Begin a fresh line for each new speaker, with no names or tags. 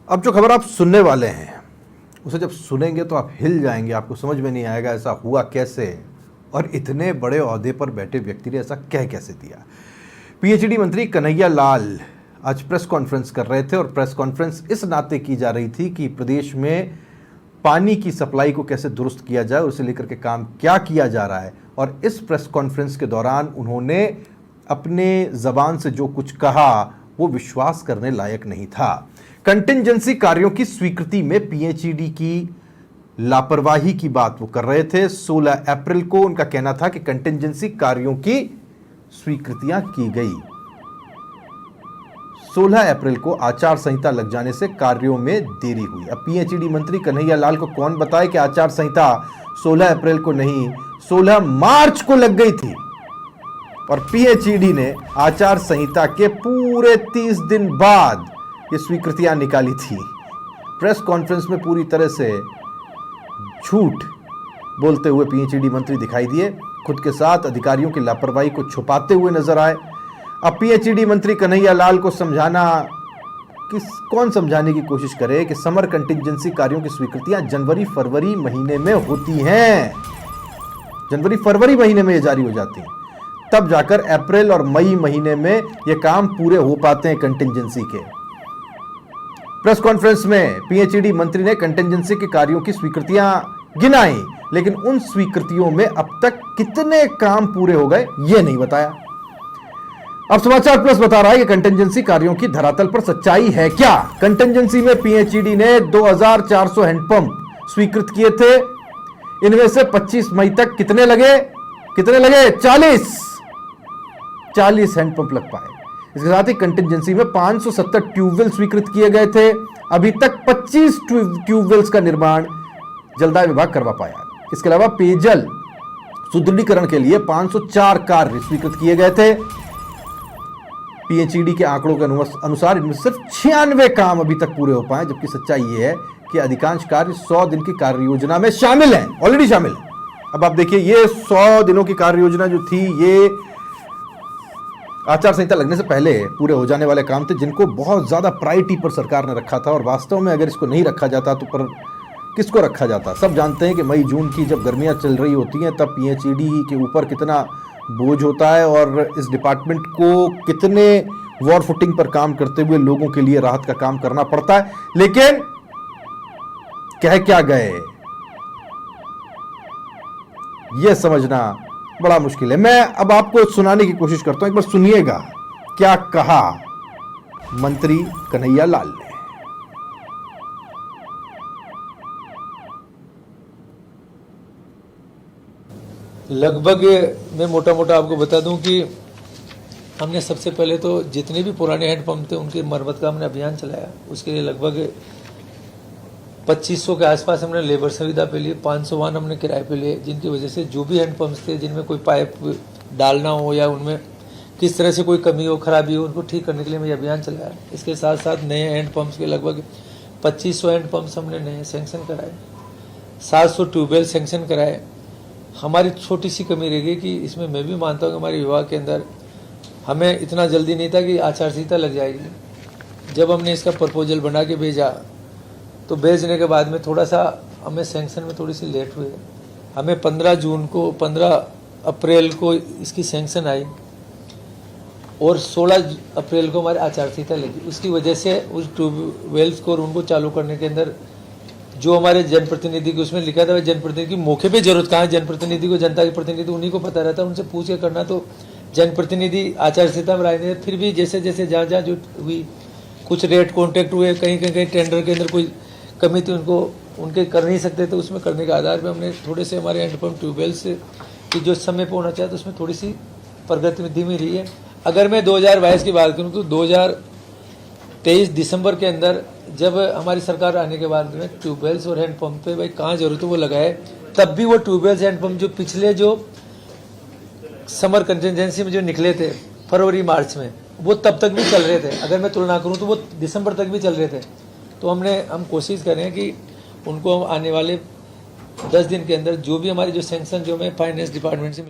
अब जो खबर आप सुनने वाले हैं उसे जब सुनेंगे तो आप हिल जाएंगे, आपको समझ में नहीं आएगा ऐसा हुआ कैसे और इतने बड़े ओहदे पर बैठे व्यक्ति ने ऐसा कह कैसे दिया। पीएचडी मंत्री कन्हैया लाल आज प्रेस कॉन्फ्रेंस कर रहे थे और प्रेस कॉन्फ्रेंस इस नाते की जा रही थी कि प्रदेश में पानी की सप्लाई को कैसे दुरुस्त किया जाए और उसे लेकर के काम क्या किया जा रहा है। और इस प्रेस कॉन्फ्रेंस के दौरान उन्होंने अपने ज़बान से जो कुछ कहा वो विश्वास करने लायक नहीं था। कंटिंजेंसी कार्यों की स्वीकृति में पीएचईडी की लापरवाही की बात वो कर रहे थे। 16 अप्रैल को उनका कहना था कि कंटिंजेंसी कार्यों की स्वीकृतियां की गई। 16 अप्रैल को आचार संहिता लग जाने से कार्यों में देरी हुई। अब पीएचईडी मंत्री कन्हैया लाल को कौन बताए कि आचार संहिता 16 अप्रैल को नहीं 16 मार्च को लग गई थी और पीएचईडी ने आचार संहिता के पूरे 30 दिन बाद ये स्वीकृतियां निकाली थी। प्रेस कॉन्फ्रेंस में पूरी तरह से झूठ बोलते हुए पीएचईडी मंत्री दिखाई दिए, खुद के साथ अधिकारियों की लापरवाही को छुपाते हुए नजर आए। अब पीएचईडी मंत्री कन्हैया लाल को कौन समझाने की कोशिश करे कि समर कंटिंजेंसी कार्यों की स्वीकृतियां जनवरी फरवरी महीने में होती हैं। जनवरी फरवरी महीने में ये जारी हो जाती हैं, तब जाकर अप्रैल और मई महीने में ये काम पूरे हो पाते हैं कंटिंजेंसी के। प्रेस कॉन्फ्रेंस में पीएचईडी मंत्री ने कंटिंजेंसी के कार्यों की स्वीकृतियां गिनाई, लेकिन उन स्वीकृतियों में अब तक कितने काम पूरे हो गए ये नहीं बताया। अब समाचार प्लस बता रहा है कि कंटिंजेंसी कार्यों की धरातल पर सच्चाई है क्या। कंटिंजेंसी में पीएचईडी ने 2400 हैंडपंप स्वीकृत किए थे। इनमें से 25 मई तक कितने लगे 40 हैंडपंप लग पाए। इसके साथ ही कंटिंजेंसी में 570 ट्यूबवेल स्वीकृत किए गए थे। अभी तक 25 ट्यूबवेल्स का निर्माण जलदाय विभाग करवा पाया। इसके अलावा पेयजल सुदृढ़ीकरण के लिए 504 कार्य स्वीकृत किए गए थे। पीएचईडी के आंकड़ों के अनुसार इनमें सिर्फ 96 काम अभी तक पूरे हो पाए, जबकि सच्चाई यह है कि अधिकांश कार्य 100 दिन की कार्य योजना में शामिल हैं, ऑलरेडी शामिल है। अब आप देखिए, ये 100 दिनों की कार्य योजना जो थी ये आचार संहिता लगने से पहले पूरे हो जाने वाले काम थे, जिनको बहुत ज्यादा प्रायोरिटी पर सरकार ने रखा था। और वास्तव में अगर इसको नहीं रखा जाता तो पर किसको रखा जाता। सब जानते हैं कि मई जून की जब गर्मियां चल रही होती हैं तब पीएचईडी के ऊपर कितना बोझ होता है और इस डिपार्टमेंट को कितने वॉर फुटिंग पर काम करते हुए लोगों के लिए राहत का काम करना पड़ता है। लेकिन कह क्या गए यह समझना बड़ा मुश्किल है। मैं अब आपको सुनाने की कोशिश करता हूं, एक बार सुनिएगा क्या कहा मंत्री कन्हैया लाल ने।
लगभग मैं मोटा मोटा आपको बता दूं कि हमने सबसे पहले तो जितने भी पुराने हैंडपंप थे उनकी मरम्मत का हमने अभियान चलाया। उसके लिए लगभग 2500 के आसपास हमने लेबर सुविधा पे लिए, 500 वाहन हमने किराए पे लिए, जिनकी वजह से जो भी हैंडपंप्स थे जिनमें कोई पाइप डालना हो या उनमें किस तरह से कोई कमी हो खराबी हो उनको ठीक करने के लिए मैं ये अभियान चलाया। इसके साथ साथ नए हैंडपम्प्स के लगभग 2500 हैंडपम्प्स हमने नए सेंक्शन कराए, 700 ट्यूबवेल सेंक्शन कराए। हमारी छोटी सी कमी रह गई कि इसमें मैं भी मानता हूँ कि हमारे विभाग के अंदर हमें इतना जल्दी नहीं था कि आचार संहिता लग जाएगी। जब हमने इसका प्रपोजल बना के भेजा तो भेजने के बाद में थोड़ा सा हमें सेंक्शन में थोड़ी सी लेट हुई। हमें 15 अप्रैल को इसकी सेंक्शन आई और 16 अप्रैल को हमारी आचार संहिता लगी। उसकी वजह से उस ट्यूबवेल्स को और उनको चालू करने के अंदर जो हमारे जनप्रतिनिधि को उसमें लिखा था, जनप्रतिनिधि की मौके पे जरूरत कहाँ है। जनप्रतिनिधि को, जनता के प्रतिनिधि उन्हीं को पता रहता है, उनसे पूछ के करना। तो जनप्रतिनिधि आचार संहिता में आए, फिर भी जैसे जैसे जहाँ जहाँ जो हुई, कुछ रेट कॉन्ट्रैक्ट हुए, कहीं टेंडर के अंदर कोई कमी थी उनको उनके कर नहीं सकते थे। उसमें करने के आधार पर हमने थोड़े से हमारे हैंडपम्प ट्यूबवेल्स की जो समय पर होना चाहिए तो उसमें थोड़ी सी प्रगति में धीमी रही है। अगर मैं 2022 की बात करूँ तो 2023 दिसंबर के अंदर जब हमारी सरकार आने के बाद में ट्यूबवेल्स और हैंडपम्प पे भाई कहाँ जरूरत है वो लगाए, तब भी वो ट्यूबवेल्स हैंडपम्प जो पिछले जो समर कंटिंजेंसी में जो निकले थे फरवरी मार्च में, वो तब तक भी चल रहे थे। अगर मैं तुलना करूँ तो वो दिसंबर तक भी चल रहे थे। तो हम कोशिश कर रहे हैं कि उनको हम आने वाले 10 दिन के अंदर जो भी हमारी जो सेंक्शन जो हमें फाइनेंस डिपार्टमेंट से